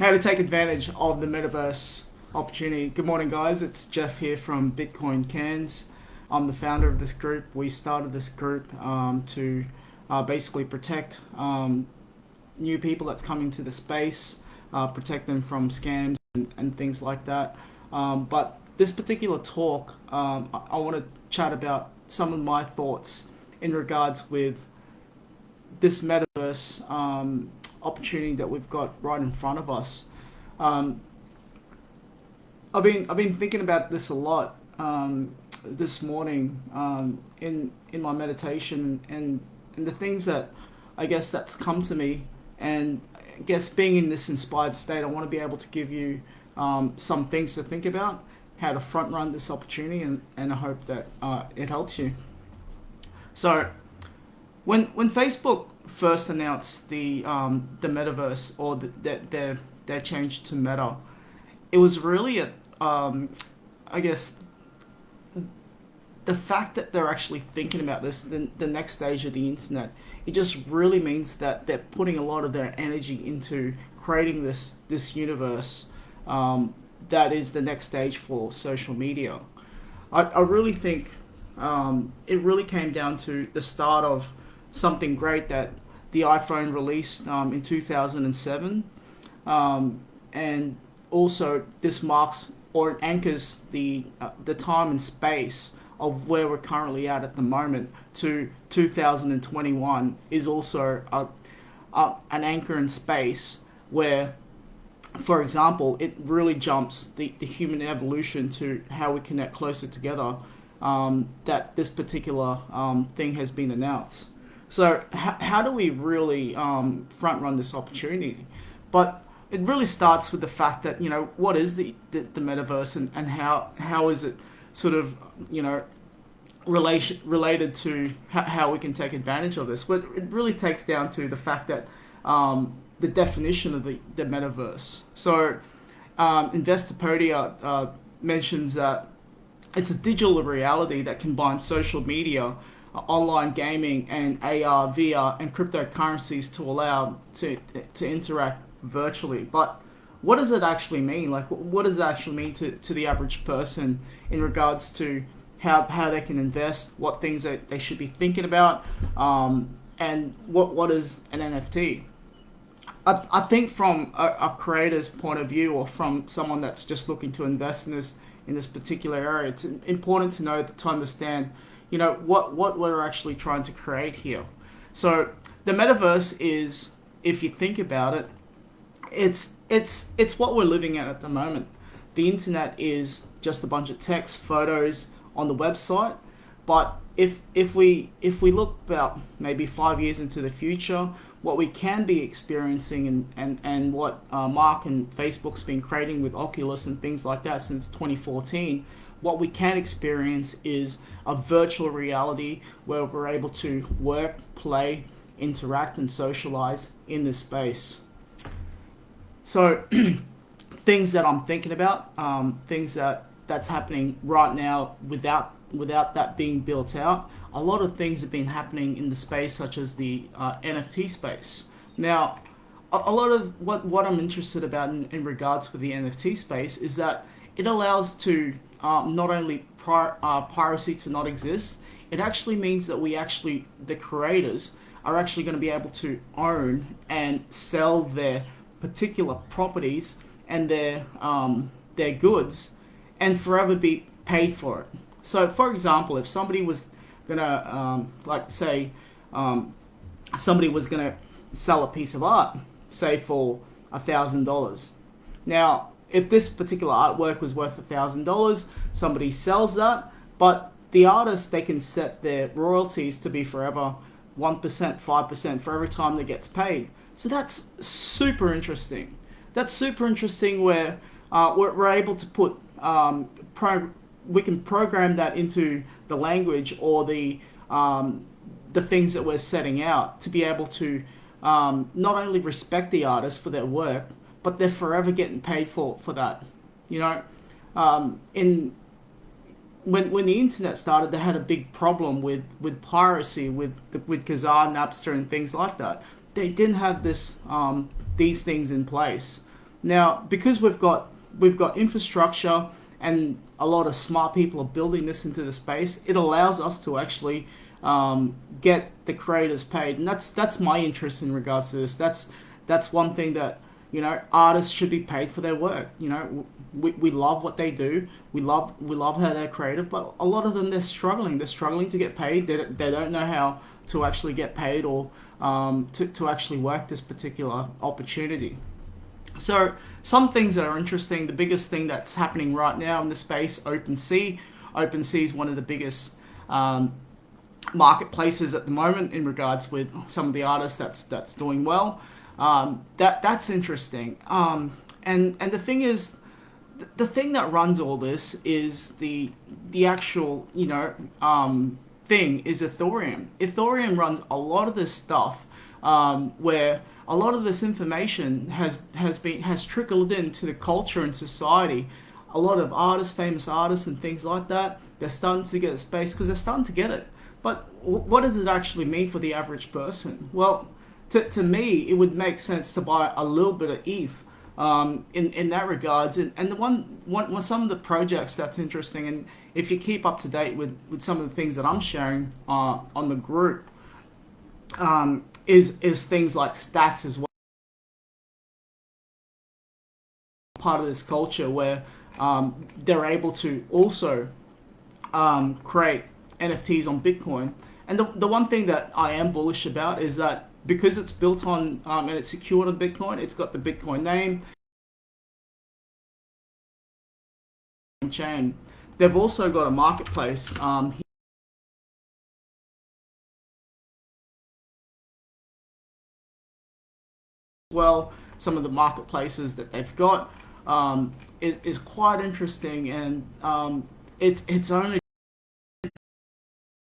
how to take advantage of the metaverse opportunity. Good morning, guys. It's Jeff here from Bitcoin Cairns. I'm the founder of this group. We started this group to basically protect new people that's coming to the space, protect them from scams and things like that. But this particular talk, I want to chat about some of my thoughts in regards with this metaverse opportunity that we've got right in front of us. Um, I've been thinking about this a lot this morning in my meditation and the things that I guess that's come to me, and I guess being in this inspired state, I want to be able to give you some things to think about, how to front run this opportunity, and I hope that it helps you. So when Facebook first announced the metaverse, or their change to Meta, it was really I guess the fact that they're actually thinking about this, the next stage of the internet, it just really means that they're putting a lot of their energy into creating this universe that is the next stage for social media. I really think it really came down to the start of something great that the iPhone released in 2007, and also this marks or anchors the time and space of where we're currently at the moment to 2021 is also an anchor in space where, for example, it really jumps the human evolution to how we connect closer together, that this particular thing has been announced. So how do we really front run this opportunity? But it really starts with the fact that, what is the metaverse, and how is it sort of, related to how we can take advantage of this. But it really takes down to the fact that the definition of the metaverse. So Investopedia mentions that it's a digital reality that combines social media, online gaming, and AR, VR, and cryptocurrencies to allow to interact virtually. But what does it actually mean? Like, what does it actually mean to the average person in regards to how they can invest, what things that they should be thinking about, and what is an NFT? I think from a creator's point of view, or from someone that's just looking to invest in this particular area, it's important to understand, what we're actually trying to create here. So the metaverse is, if you think about it, it's what we're living at the moment. The internet is just a bunch of text, photos on the website, but if we look about maybe 5 years into the future, what we can be experiencing, and what Mark and Facebook's been creating with Oculus and things like that since 2014, what we can experience is a virtual reality where we're able to work, play, interact, and socialize in this space. So things that I'm thinking about, things that's happening right now without that being built out. A lot of things have been happening in the space, such as the NFT space. Now, a lot of what I'm interested about in regards with the NFT space is that it allows to not only piracy to not exist, it actually means that the creators are actually going to be able to own and sell their particular properties and their goods, and forever be paid for it. So, for example, if somebody was gonna, somebody was gonna sell a piece of art, say for $1,000. Now, if this particular artwork was worth $1,000, somebody sells that, but the artist, they can set their royalties to be forever 1%, 5% for every time that gets paid. So that's super interesting. That's super interesting where we're able to put we can program that into the language or the things that we're setting out to be able to not only respect the artist for their work, but they're forever getting paid for that. In when the internet started, they had a big problem with piracy, with Kazaa, Napster, and things like that. They didn't have these things in place. Now, because we've got infrastructure and a lot of smart people are building this into the space, it allows us to actually get the creators paid, and that's my interest in regards to this. That's one thing that, artists should be paid for their work. We love what they do. We love how they're creative, but a lot of them, they're struggling to get paid. They don't know how to actually get paid, or to actually work this particular opportunity. So some things that are interesting. The biggest thing that's happening right now in the space, OpenSea. OpenSea is one of the biggest marketplaces at the moment in regards with some of the artists that's doing well. That's interesting. And the thing is, the thing that runs all this is the actual thing is Ethereum. Ethereum runs a lot of this stuff, where a lot of this information has trickled into the culture and society. A lot of artists, famous artists, and things like that, they're starting to get a space because they're starting to get it. But what does it actually mean for the average person? Well, to me, it would make sense to buy a little bit of ETH, in that regards. And the one some of the projects that's interesting, and if you keep up to date with some of the things that I'm sharing on the group, is things like stacks as well, part of this culture where they're able to also create NFTs on Bitcoin. And the one thing that I am bullish about is that because it's built on and it's secured on Bitcoin, it's got the Bitcoin name chain. They've also got a marketplace well. Some of the marketplaces that they've got is quite interesting, and it's only